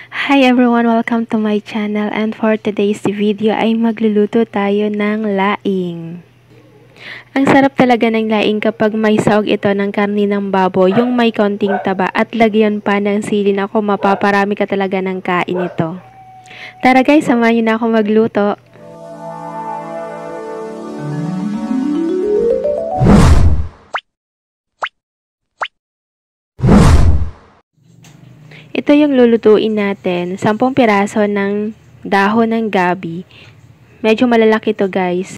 Hi everyone! Welcome to my channel, and for today's video ay magluluto tayo ng laing. Ang sarap talaga ng laing kapag may sahog ito ng karni ng baboy, yung may konting taba at lagyan pa ng sili. Ako, mapaparami ka talaga ng kain ito. Tara guys, samahan niyo na ako magluto. Ito yung lulutuin natin, 10 piraso ng dahon ng gabi. Medyo malalaki to guys.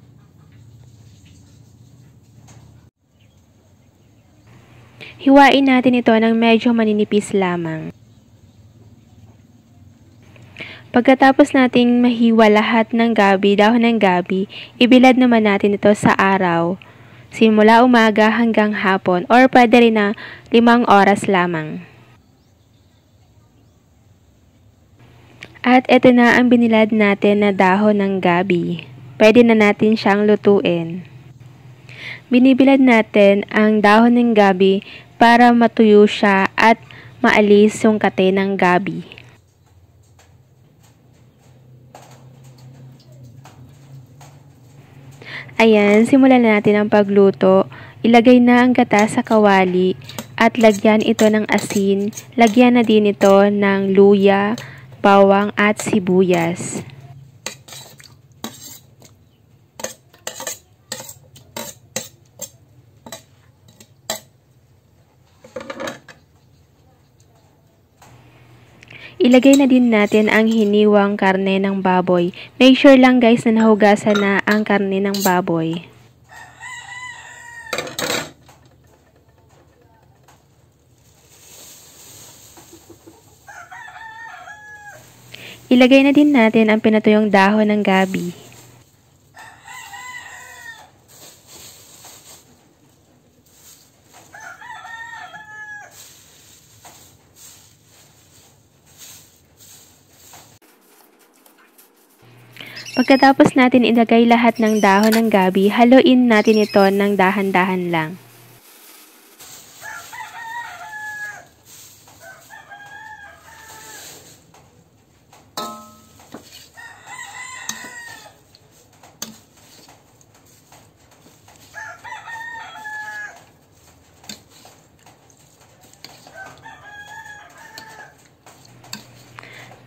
Hiwain natin ito ng medyo maninipis lamang. Pagkatapos nating mahiwa lahat ng gabi, dahon ng gabi, ibilad naman natin ito sa araw. Simula umaga hanggang hapon or pwede rin na 5 oras lamang. At ito na ang binilad natin na dahon ng gabi. Pwede na natin siyang lutuin. Binibilad natin ang dahon ng gabi para matuyo siya at maalis yung kate ng gabi. Ayan, simulan na natin ang pagluto. Ilagay na ang gata sa kawali at lagyan ito ng asin. Lagyan na din ito ng luya, bawang at sibuyas. Ilagay na din natin ang hiniwang karne ng baboy. Make sure lang guys na nahugasan na ang karne ng baboy. Ilagay na din natin ang pinatuyong dahon ng gabi. Pagkatapos natin ilagay lahat ng dahon ng gabi, haluin natin ito ng dahan-dahan lang.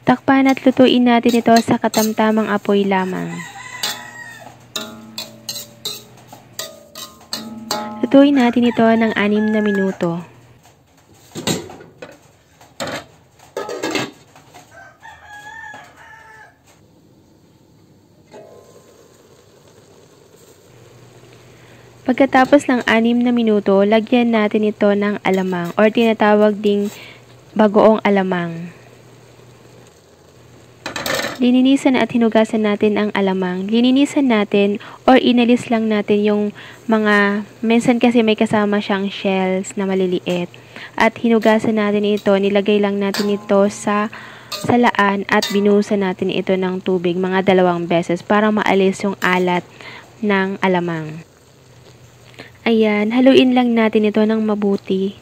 Takpan at lutuin natin ito sa katamtamang apoy lamang. Lutuin natin ito ng 6 na minuto. Pagkatapos ng 6 na minuto, lagyan natin ito ng alamang or tinatawag ding bagoong alamang. Lininisan at hinugasan natin ang alamang. Lininisan natin or inalis lang natin yung mga, minsan kasi may kasama siyang shells na maliliit. At hinugasan natin ito, nilagay lang natin ito sa salaan at binuhusan natin ito ng tubig mga 2 beses para maalis yung alat ng alamang. Ayan, haluin lang natin ito ng mabuti.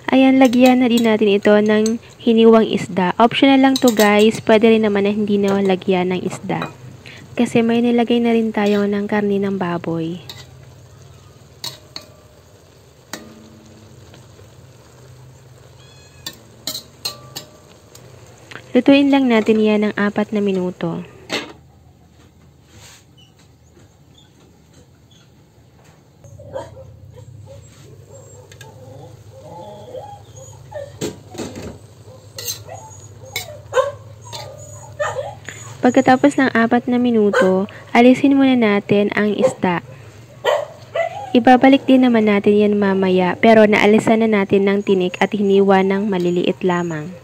Ayan, lagyan na din natin ito ng hiniwang isda. Optional lang to guys. Pwede rin naman na hindi na lagyan ng isda. Kasi may nilagay na rin tayo ng karni ng baboy. Lutuin lang natin yan ng 4 na minuto. Pagkatapos ng 4 na minuto, alisin muna natin ang isda. Ibabalik din naman natin yan mamaya, pero naalisan na natin ng tinik at hiniwa ng maliliit lamang.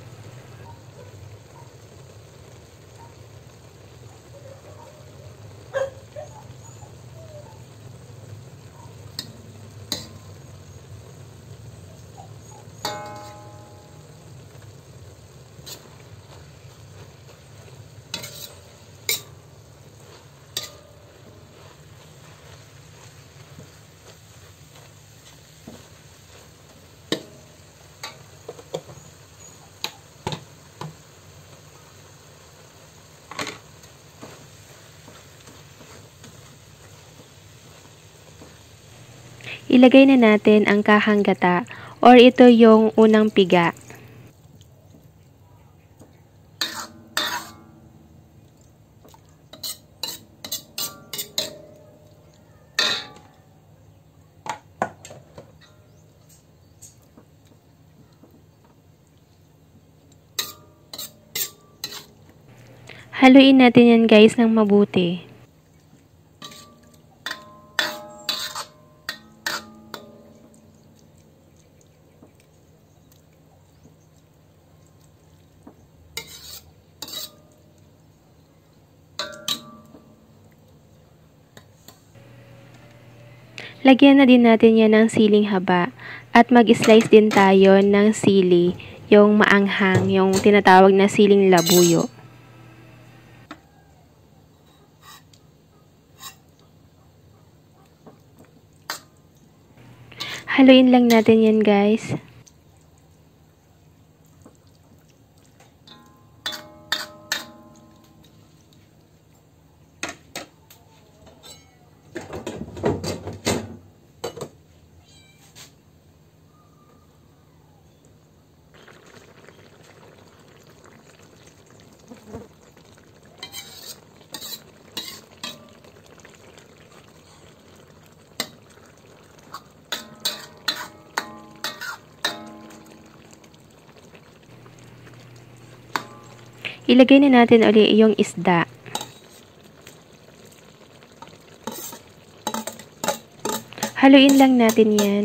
Ilagay na natin ang kahang gata or ito yung unang piga. Haluin natin yan guys ng mabuti. Lagyan na din natin yan ng siling haba at mag-slice din tayo ng sili, yung maanghang, yung tinatawag na siling labuyo. Haluin lang natin yan guys. Ilagay na natin ulit yung isda. Haluin lang natin yan.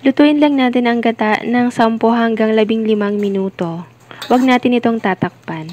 Lutuin lang natin ang gata ng 10 hanggang 15 minuto. Huwag natin itong tatakpan.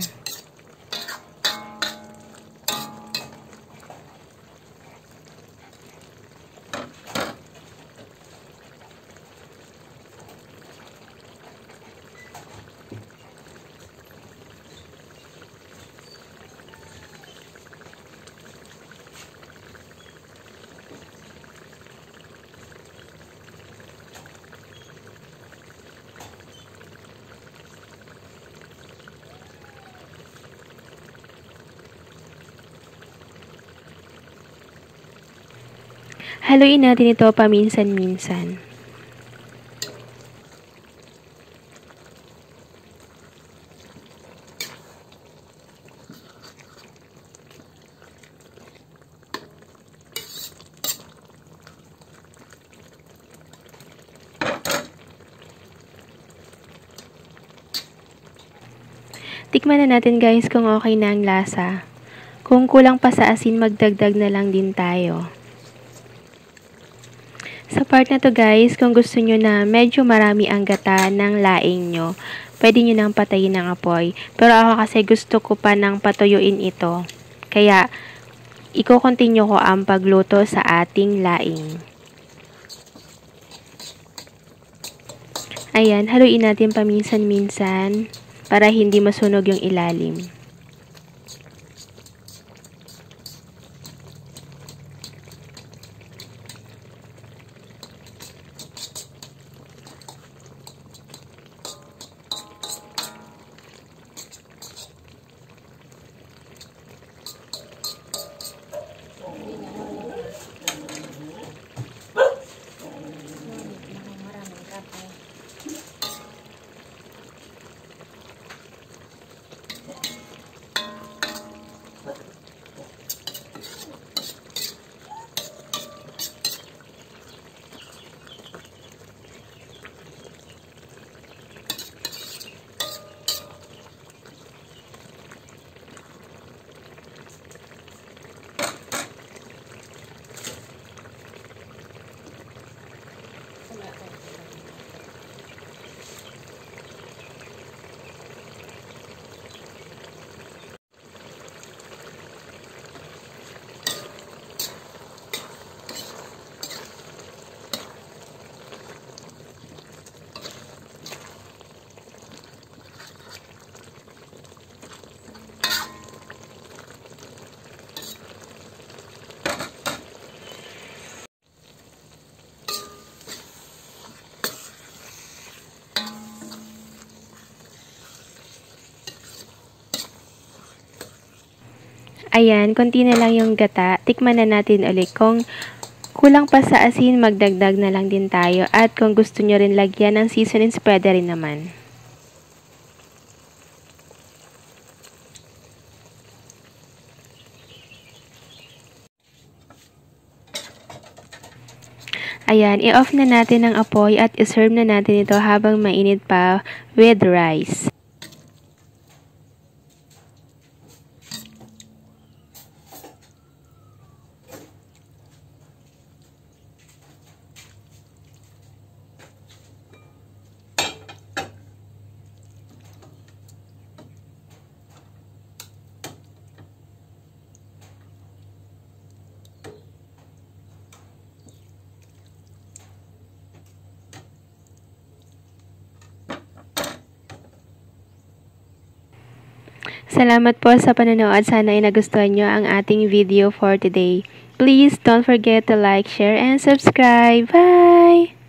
Haluin natin ito paminsan-minsan. Tikman na natin guys kung okay na ang lasa. Kung kulang pa sa asin, magdagdag na lang din tayo. Sa part na to guys, kung gusto nyo na medyo marami ang gata ng laing nyo, pwede nyo nang patayin ng apoy. Pero ako kasi gusto ko pa nang patuyuin ito. Kaya, i-continue ko ang pagluto sa ating laing. Ayan, haluin natin paminsan-minsan para hindi masunog yung ilalim. Ayan, konti na lang yung gata. Tikman na natin ulit. Kung kulang pa sa asin, magdagdag na lang din tayo. At kung gusto nyo rin lagyan ng seasonings, pwede rin naman. Ayan, i-off na natin ang apoy at iserve na natin ito habang mainit pa with rice. Salamat po sa panonood. Sana ay nagustuhan nyo ang ating video for today. Please don't forget to like, share, and subscribe. Bye!